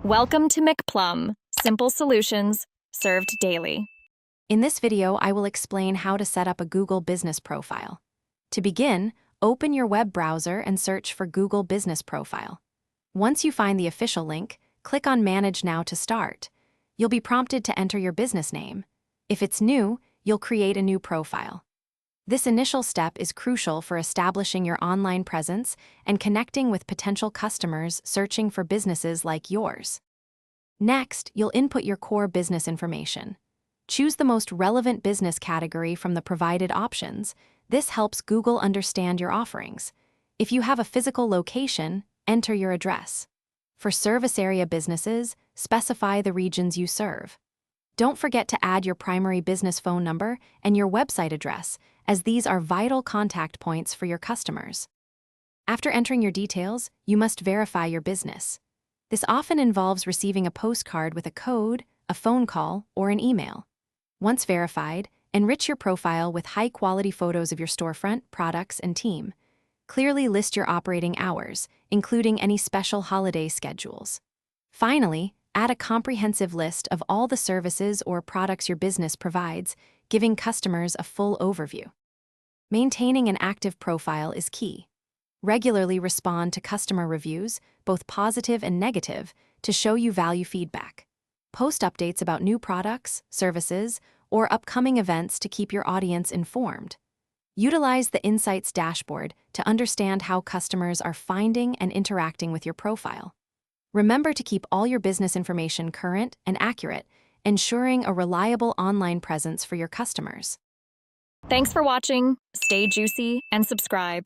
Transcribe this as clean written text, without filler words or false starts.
Welcome to McPlum, simple solutions served daily. In this video, I will explain how to set up a Google Business Profile. To begin, open your web browser and search for Google Business Profile. Once you find the official link, click on Manage Now to start. You'll be prompted to enter your business name. If it's new, you'll create a new profile. This initial step is crucial for establishing your online presence and connecting with potential customers searching for businesses like yours. Next, you'll input your core business information. Choose the most relevant business category from the provided options. This helps Google understand your offerings. If you have a physical location, enter your address. For service area businesses, specify the regions you serve. Don't forget to add your primary business phone number and your website address, as these are vital contact points for your customers. After entering your details, you must verify your business. This often involves receiving a postcard with a code, a phone call, or an email. Once verified, enrich your profile with high-quality photos of your storefront, products, and team. Clearly list your operating hours, including any special holiday schedules. Finally, add a comprehensive list of all the services or products your business provides, giving customers a full overview. Maintaining an active profile is key. Regularly respond to customer reviews, both positive and negative, to show you value feedback. Post updates about new products, services, or upcoming events to keep your audience informed. Utilize the Insights dashboard to understand how customers are finding and interacting with your profile. Remember to keep all your business information current and accurate, ensuring a reliable online presence for your customers. Thanks for watching. Stay juicy and subscribe.